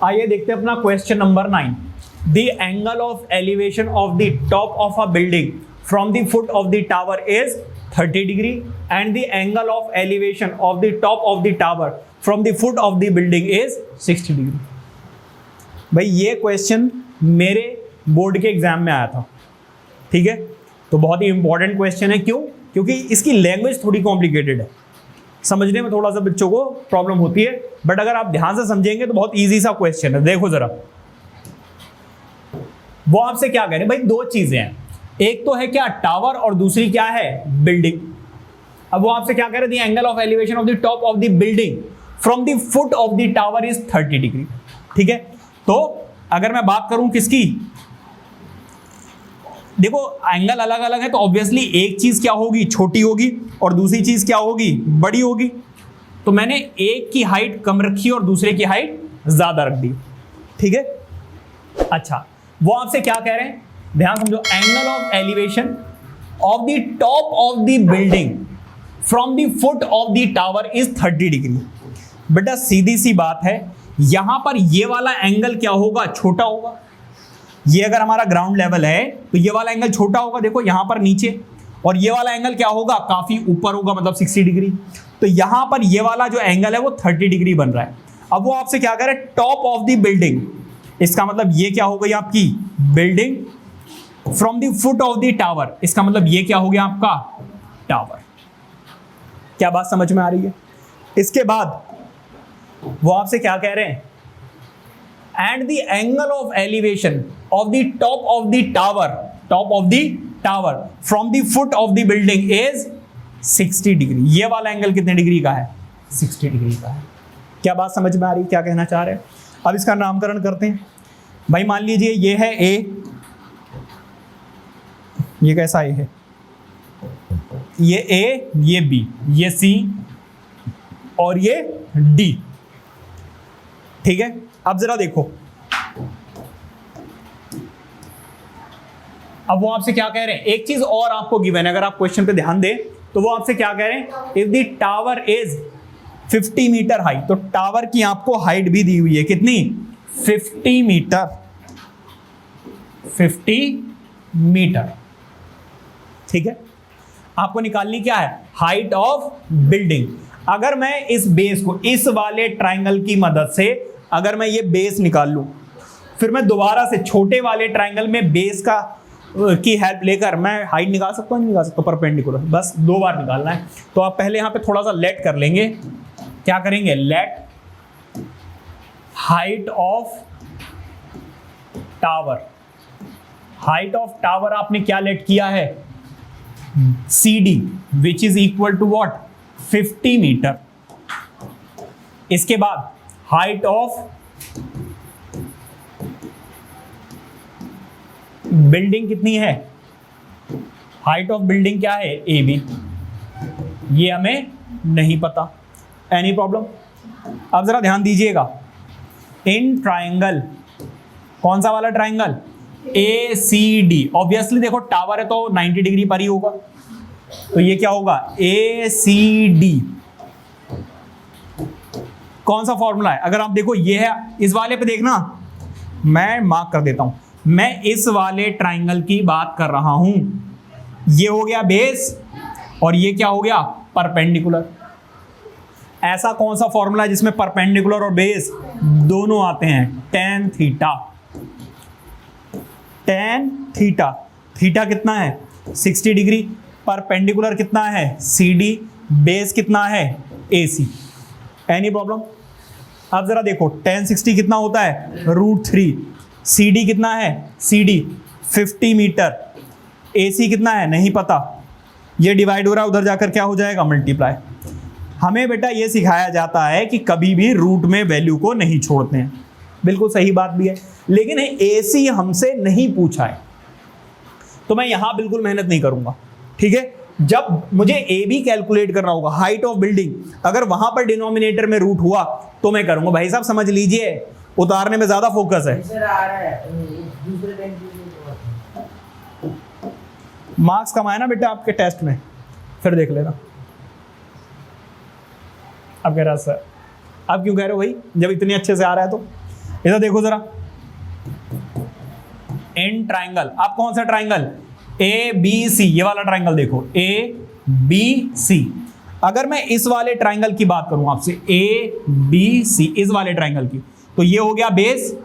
आइए देखते हैं अपना question number 9। The angle of elevation of the top of a building from the foot of the tower is 30 degree and the angle of elevation of the top of the tower from the foot of the building is 60 degree. भाई ये question मेरे board के exam में आया था, ठीक है, तो बहुत ही इंपॉर्टेंट क्वेश्चन है। क्यों? क्योंकि इसकी लैंग्वेज थोड़ी कॉम्प्लिकेटेड है, समझने में थोड़ा सा बच्चों को प्रॉब्लम होती है, बट अगर आप ध्यान से समझेंगे तो बहुत इजी सा क्वेश्चन है। देखो जरा, वो आपसे क्या कह रहे हैं भाई, दो चीजें हैं, एक तो है क्या टावर और दूसरी क्या है बिल्डिंग। अब वो आपसे क्या कह रहे हैं, angle of elevation of the top of the building from the foot of the tower is 30 degree. ठीक है, तो अगर मैं बात करूं किसकी, देखो एंगल अलग अलग है तो ऑब्वियसली एक चीज क्या होगी, छोटी होगी और दूसरी चीज क्या होगी, बड़ी होगी। तो मैंने एक की हाइट कम रखी और दूसरे की हाइट ज्यादा रख दी। ठीक है, अच्छा वो आपसे क्या कह रहे हैं, ध्यान समझो, angle of elevation of the top of the building from the foot of the tower is 30 degree. बेटा सीधी सी बात है, यहां पर ये वाला एंगल क्या होगा, छोटा होगा। ये अगर हमारा ग्राउंड लेवल है तो ये वाला एंगल छोटा होगा, देखो यहां पर नीचे, और ये वाला एंगल क्या होगा, काफी ऊपर होगा, मतलब 60 डिग्री। तो यहां पर ये वाला जो एंगल है वो 30 डिग्री बन रहा है। अब वो आपसे क्या कह रहे हैं, टॉप ऑफ द बिल्डिंग, इसका मतलब ये क्या हो गई आपकी building, from the foot of the tower, इसका मतलब ये क्या हो गया आपका टावर। क्या बात समझ में आ रही है? इसके बाद वो आपसे क्या कह रहे हैं, and the angle of elevation of the top of the tower from the foot of the building is 60 degree. ये वाला एंगल कितने डिग्री का है, 60 डिग्री का है। क्या बात समझ में आ रही, क्या कहना चाह रहे हैं? अब इसका नामकरण करते हैं। भाई मान लीजिए ये है ए, ये कैसा ए है, ये ए, ये बी, ये सी और ये डी। ठीक है, अब जरा देखो, अब वो आपसे क्या कह रहे हैं, एक चीज और आपको गिवन है, अगर आप क्वेश्चन पे ध्यान दें तो वो आपसे क्या कह रहे हैं, if the tower is 50 metre high, तो टावर की आपको हाइट भी दी हुई है, कितनी, 50 मीटर, 50 मीटर। ठीक है, आपको निकालनी क्या है, हाइट ऑफ बिल्डिंग। अगर मैं इस बेस को, इस वाले ट्राइंगल की मदद से अगर मैं ये बेस निकाल लूं, फिर मैं दोबारा से छोटे वाले ट्राइंगल में बेस का की हेल्प लेकर मैं हाइट निकाल सकता हूं, नहीं निकाल सकता, परपेंडिकुलर, बस 2 बार निकालना है। तो आप पहले यहां पे थोड़ा सा लेट कर लेंगे, क्या करेंगे, let height of tower, height of tower आपने क्या लेट किया है, CD, which is equal to what, 50 metre. इसके बाद हाइट ऑफ बिल्डिंग कितनी है, हाइट ऑफ बिल्डिंग क्या है, AB, ये हमें नहीं पता। Any problem? अब जरा ध्यान दीजिएगा, इन ट्राइंगल, कौन सा वाला ट्राइंगल, ACD, ऑब्वियसली देखो टावर है तो 90 डिग्री पर ही होगा, तो ये क्या होगा, ACD। कौन सा फॉर्मूला है, अगर आप देखो ये है, इस वाले पे देखना, मैं मार्क कर देता हूं, मैं इस वाले ट्राइंगल की बात कर रहा हूं, ये हो गया बेस और ये क्या हो गया, परपेंडिकुलर। ऐसा कौन सा फॉर्मूला है जिसमें परपेंडिकुलर और बेस दोनों आते हैं, tan theta, tan theta, theta कितना है, 60 डिग्री, परपेंडिकुलर कितना है, CD, बेस कितना है, AC। Any problem? अब जरा देखो, tan 60 कितना होता है, √3, CD कितना है, CD 50 मीटर, AC कितना है नहीं पता, ये डिवाइड हो रहा है, उधर जाकर क्या हो जाएगा, मल्टीप्लाई। हमें बेटा ये सिखाया जाता है कि कभी भी रूट में वैल्यू को नहीं छोड़ते हैं, बिल्कुल सही बात भी है, लेकिन AC हमसे नहीं पूछा है, तो मैं यहां बिल्कुल मेहनत नहीं करूंगा। ठीक है, जब मुझे AB कैलकुलेट करना होगा, हाइट ऑफ बिल्डिंग, अगर वहां पर डिनोमिनेटर में रूट हुआ तो मैं करूंगा। भाई साहब समझ लीजिए, उतारने में ज्यादा फोकस है। मार्क्स कम आए ना बेटा आपके टेस्ट में, फिर देख लेना। अब कह रहा सर, अब क्यों कह रहे हो भाई, जब इतने अच्छे से आ रहा है तो इधर देखो जरा, इन ट्राइंगल, आप कौन सा ट्राइंगल, ए बी सी, ये वाला ट्राइंगल देखो, ए बी सी। अगर मैं इस वाले ट्राइंगल की बात करूं आपसे, ए बी सी, इस वाले ट्राइंगल की, तो ये हो गया बेस,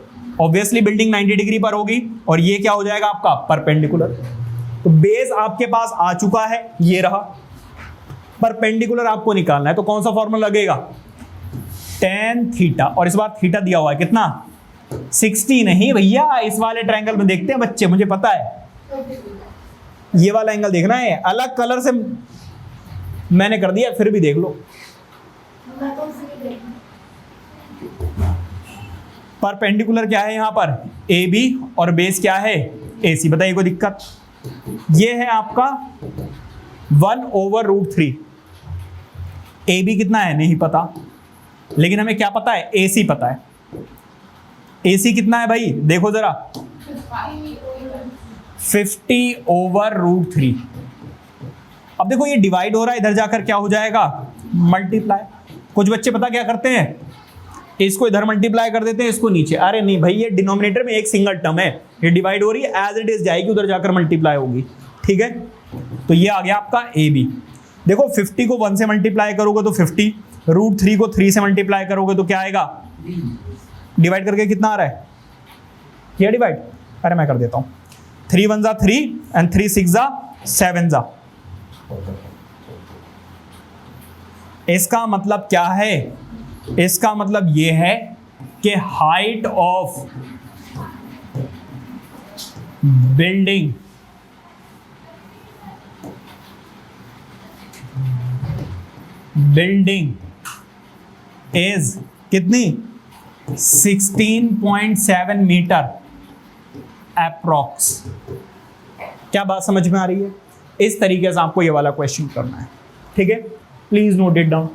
ऑब्वियसली बिल्डिंग 90 डिग्री पर होगी, और ये क्या हो जाएगा आपका परपेंडिकुलर। तो बेस आपके पास आ चुका है, ये रहा, परपेंडिकुलर आपको निकालना है, तो कौन सा फॉर्मूला लगेगा, tan थीटा, और इस बार थीटा दिया हुआ है कितना, 60 नहीं भैया, इस वाले ट्रायंगल में देखते हैं बच्चे, मुझे पता है, ये वाला एंगल देखना है, अलग कलर से मैंने कर दिया, फिर भी देख लो। परपेंडिकुलर क्या है यहां पर, ए बी, और बेस क्या है, ए सी। बताइए कोई दिक्कत, ये है आपका 1/√3। ए बी कितना है नहीं पता, लेकिन हमें क्या पता है, ए सी पता है। ए सी कितना है भाई, देखो जरा, 50/√3। अब देखो ये डिवाइड हो रहा है, इधर जाकर क्या हो जाएगा, मल्टीप्लाई। कुछ बच्चे पता क्या करते हैं, इसको इधर मल्टीप्लाई कर देते हैं, इसको नीचे। अरे नहीं भाई, ये डिनोमिनेटर में एक सिंगल टर्म है, ये डिवाइड हो रही है, एज इट इज जाएगी, उधर जाकर मल्टीप्लाई होगी, ठीक है। तो ये आ गया आपका ए बी। देखो 50 को 1 से मल्टीप्लाई करोगे तो 50, √3 को 3 से मल्टीप्लाई करोगे तो क्या आएगा, डिवाइड करके कितना आ रहा है, क्या डिवाइड, अरे मैं कर देता हूं, 3 1 जा 3 एंड 3 6 जा 7 जा। इसका मतलब क्या है, इसका मतलब ये है कि हाइट ऑफ बिल्डिंग इज कितनी, 16.7 मीटर अप्रॉक्स। क्या बात समझ में आ रही है, इस तरीके से आपको ये वाला क्वेश्चन करना है, ठीक है। Please note it down.